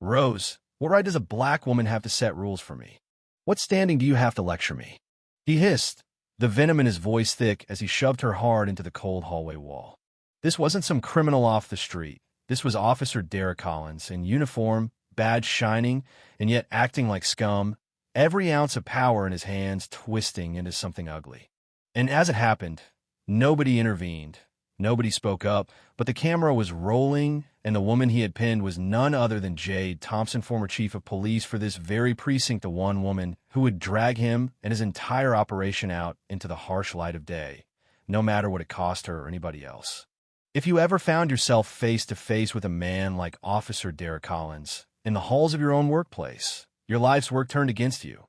Rose, what right does a black woman have to set rules for me? What standing do you have to lecture me? He hissed, the venom in his voice thick as he shoved her hard into the cold hallway wall. This wasn't some criminal off the street. This was Officer Derek Collins, in uniform, badge shining, and yet acting like scum, every ounce of power in his hands twisting into something ugly. And as it happened, nobody intervened. Nobody spoke up, but the camera was rolling, and the woman he had pinned was none other than Jade Thompson, former chief of police for this very precinct, the one woman who would drag him and his entire operation out into the harsh light of day, no matter what it cost her or anybody else. If you ever found yourself face to face with a man like Officer Derek Collins in the halls of your own workplace, your life's work turned against you,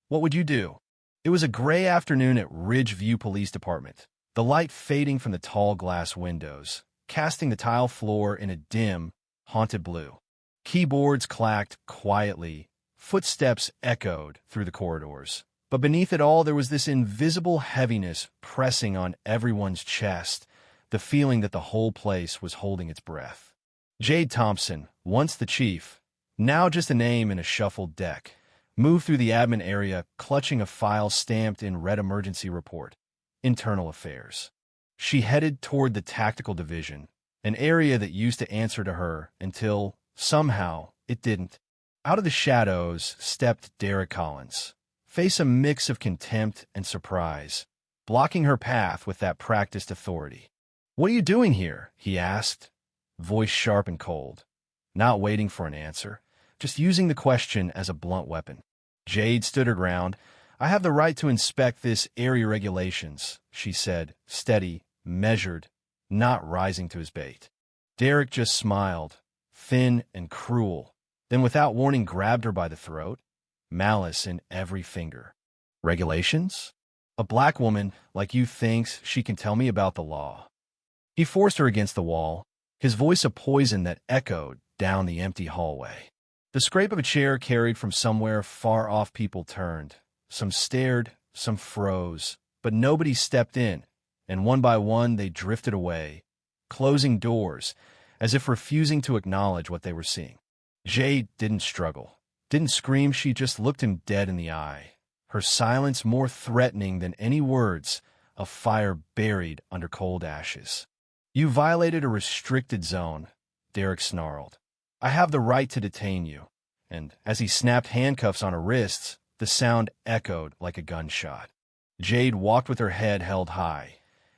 what would you do? It was a gray afternoon at Ridgeview Police Department, the light fading from the tall glass windows, casting the tile floor in a dim, haunted blue. Keyboards clacked quietly, footsteps echoed through the corridors. But beneath it all, there was this invisible heaviness pressing on everyone's chest, the feeling that the whole place was holding its breath. Jade Thompson, once the chief, now just a name in a shuffled deck, moved through the admin area, clutching a file stamped in red emergency report, internal affairs. She headed toward the tactical division, an area that used to answer to her until, somehow, it didn't. Out of the shadows stepped Derek Collins, face a mix of contempt and surprise, blocking her path with that practiced authority. "What are you doing here?" he asked, voice sharp and cold, not waiting for an answer, just using the question as a blunt weapon. Jade stood her ground. "I have the right to inspect this area regulations," she said, steady, measured, not rising to his bait. Derek just smiled, thin and cruel, then without warning grabbed her by the throat, malice in every finger. "Regulations? A black woman like you thinks she can tell me about the law?" He forced her against the wall, his voice a poison that echoed down the empty hallway. The scrape of a chair carried from somewhere far off. People turned. Some stared, some froze, but nobody stepped in, and one by one they drifted away, closing doors, as if refusing to acknowledge what they were seeing. Jade didn't struggle, didn't scream. She just looked him dead in the eye, her silence more threatening than any words, a fire buried under cold ashes. "You violated a restricted zone," Derek snarled. "I have the right to detain you." And as he snapped handcuffs on her wrists, the sound echoed like a gunshot. Jade walked with her head held high,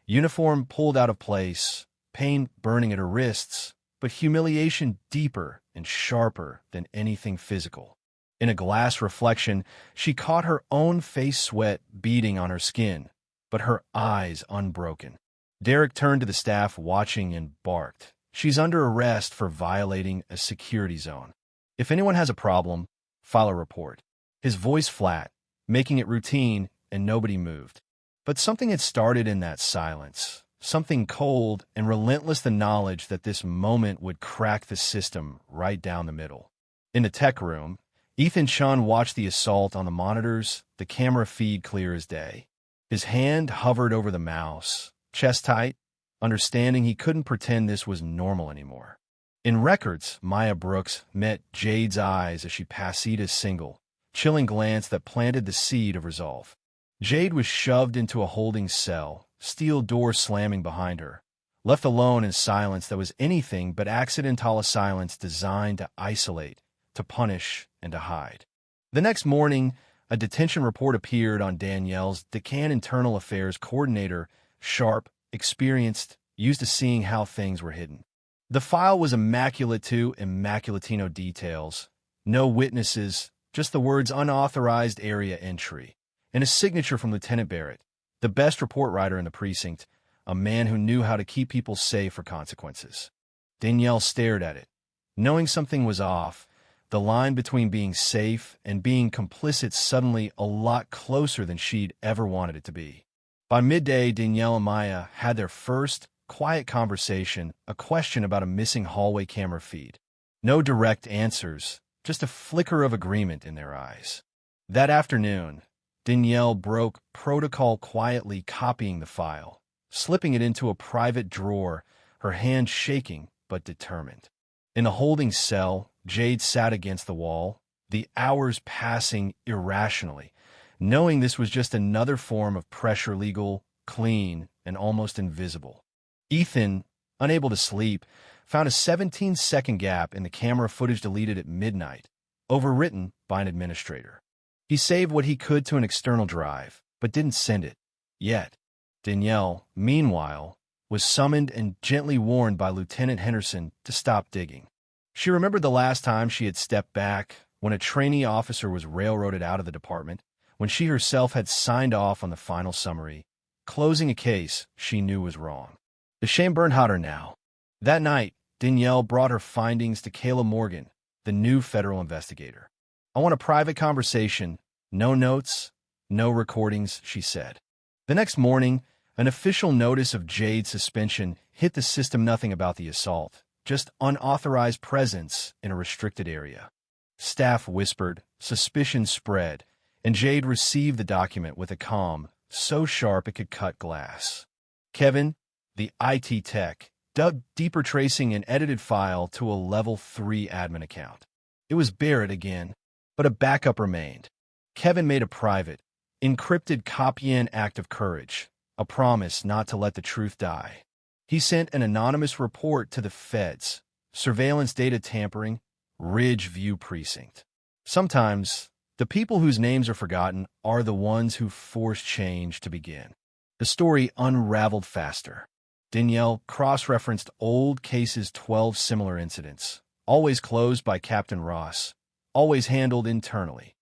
uniform pulled out of place, pain burning at her wrists, but humiliation deeper and sharper than anything physical. In a glass reflection, she caught her own face, sweat beading on her skin, but her eyes unbroken. Derek turned to the staff watching and barked, "She's under arrest for violating a security zone. If anyone has a problem, file a report." His voice flat, making it routine, and nobody moved. But something had started in that silence, something cold and relentless, the knowledge that this moment would crack the system right down the middle. In the tech room, Ethan Chun watched the assault on the monitors, the camera feed clear as day. His hand hovered over the mouse, chest tight, understanding he couldn't pretend this was normal anymore. In records, Maya Brooks met Jade's eyes as she passed Sita's single, chilling glance that planted the seed of resolve. Jade was shoved into a holding cell, steel door slamming behind her, left alone in silence that was anything but accidental, a silence designed to isolate, to punish, and to hide. The next morning, a detention report appeared on Danielle's Decan internal affairs coordinator, sharp, experienced, used to seeing how things were hidden. The file was immaculate to immaculatino details, no witnesses, just the words unauthorized area entry, and a signature from Lieutenant Barrett, the best report writer in the precinct, a man who knew how to keep people safe for consequences. Danielle stared at it, knowing something was off, the line between being safe and being complicit suddenly a lot closer than she'd ever wanted it to be. By midday, Danielle and Maya had their first quiet conversation, a question about a missing hallway camera feed. No direct answers, just a flicker of agreement in their eyes. That afternoon, Danielle broke protocol, quietly copying the file, slipping it into a private drawer, her hand shaking but determined. In the holding cell, Jade sat against the wall, the hours passing irrationally, knowing this was just another form of pressure, legal, clean, and almost invisible. Ethan, unable to sleep, found a 17-second gap in the camera footage deleted at midnight, overwritten by an administrator. He saved what he could to an external drive, but didn't send it yet. Danielle, meanwhile, was summoned and gently warned by Lieutenant Henderson to stop digging. She remembered the last time she had stepped back, when a trainee officer was railroaded out of the department, when she herself had signed off on the final summary, closing a case she knew was wrong. The shame burned hotter now. That night, Danielle brought her findings to Kayla Morgan, the new federal investigator. "I want a private conversation, no notes, no recordings," she said. The next morning, an official notice of Jade's suspension hit the system. Nothing about the assault, just unauthorized presence in a restricted area. Staff whispered, suspicion spread, and Jade received the document with a calm so sharp it could cut glass. Kevin, the IT tech, dug deeper, tracing an edited file to a level 3 admin account. It was Barrett again, but a backup remained. Kevin made a private, encrypted copy, an act of courage, a promise not to let the truth die. He sent an anonymous report to the feds, surveillance data tampering, Ridge View Precinct. Sometimes, the people whose names are forgotten are the ones who force change to begin. The story unraveled faster. Danielle cross-referenced old cases, 12 similar incidents, always closed by Captain Ross, always handled internally.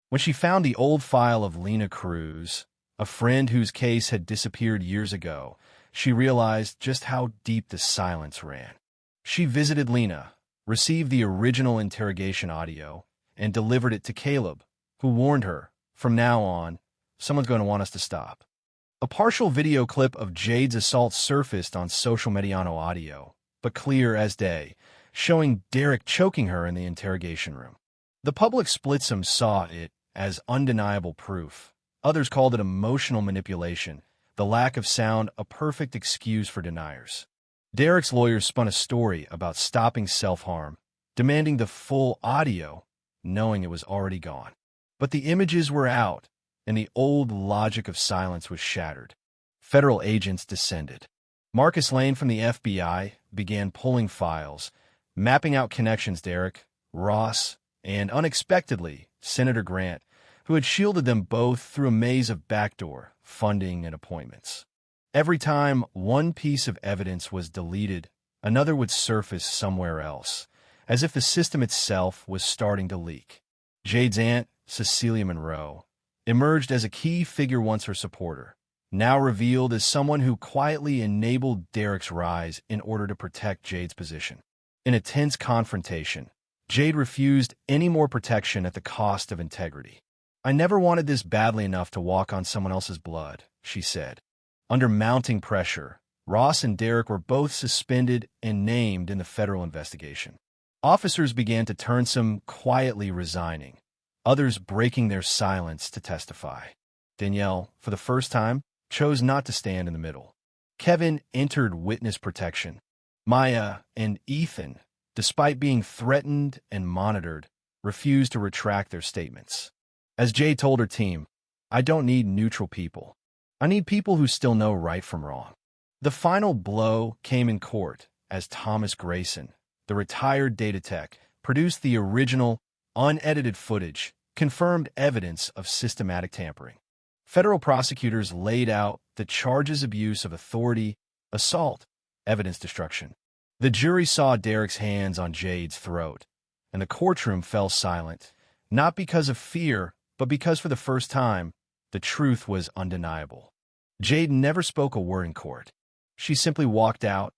When she found the old file of Lena Cruz, a friend whose case had disappeared years ago, she realized just how deep the silence ran. She visited Lena, received the original interrogation audio, and delivered it to Caleb, who warned her, "From now on, someone's going to want us to stop." A partial video clip of Jade's assault surfaced on social Mediano audio, but clear as day, showing Derek choking her in the interrogation room. The public split. Some saw it as undeniable proof. Others called it emotional manipulation, the lack of sound a perfect excuse for deniers. Derek's lawyers spun a story about stopping self-harm, demanding the full audio, knowing it was already gone. But the images were out, and the old logic of silence was shattered. Federal agents descended. Marcus Lane from the FBI began pulling files, mapping out connections. Derek, Ross, and unexpectedly, Senator Grant, who had shielded them both through a maze of backdoor, funding, and appointments. Every time one piece of evidence was deleted, another would surface somewhere else, as if the system itself was starting to leak. Jade's aunt, Cecilia Monroe, emerged as a key figure, once her supporter, now revealed as someone who quietly enabled Derek's rise in order to protect Jade's position. In a tense confrontation, Jade refused any more protection at the cost of integrity. "I never wanted this badly enough to walk on someone else's blood," she said. Under mounting pressure, Ross and Derek were both suspended and named in the federal investigation. Officers began to turn, some quietly resigning, others breaking their silence to testify. Danielle, for the first time, chose not to stand in the middle. Kevin entered witness protection. Maya and Ethan, despite being threatened and monitored, refused to retract their statements. As Jade told her team, "I don't need neutral people. I need people who still know right from wrong." The final blow came in court as Thomas Grayson, the retired data tech, produced the original, unedited footage, confirmed evidence of systematic tampering. Federal prosecutors laid out the charges: abuse of authority, assault, evidence destruction. The jury saw Derek's hands on Jade's throat, and the courtroom fell silent, not because of fear, but because for the first time, the truth was undeniable. Jade never spoke a word in court. She simply walked out,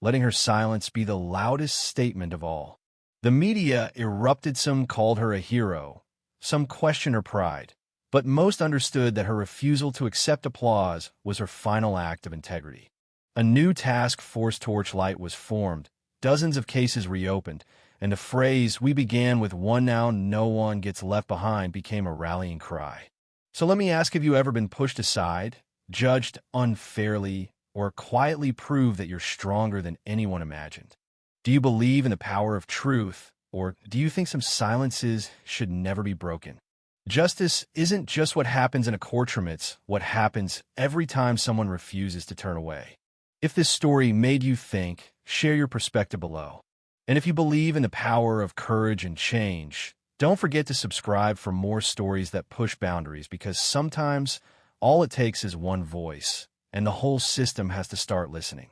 letting her silence be the loudest statement of all. The media erupted. Some called her a hero, some questioned her pride, but most understood that her refusal to accept applause was her final act of integrity. A new task force Torchlight was formed, dozens of cases reopened, and the phrase, "We began with one, now no one gets left behind," became a rallying cry. So let me ask, have you ever been pushed aside, judged unfairly, or quietly proved that you're stronger than anyone imagined? Do you believe in the power of truth, Or do you think some silences should never be broken? Justice isn't just what happens in a courtroom, it's what happens every time someone refuses to turn away. If this story made you think, share your perspective below. And if you believe in the power of courage and change, don't forget to subscribe for more stories that push boundaries, because sometimes all it takes is one voice, and the whole system has to start listening.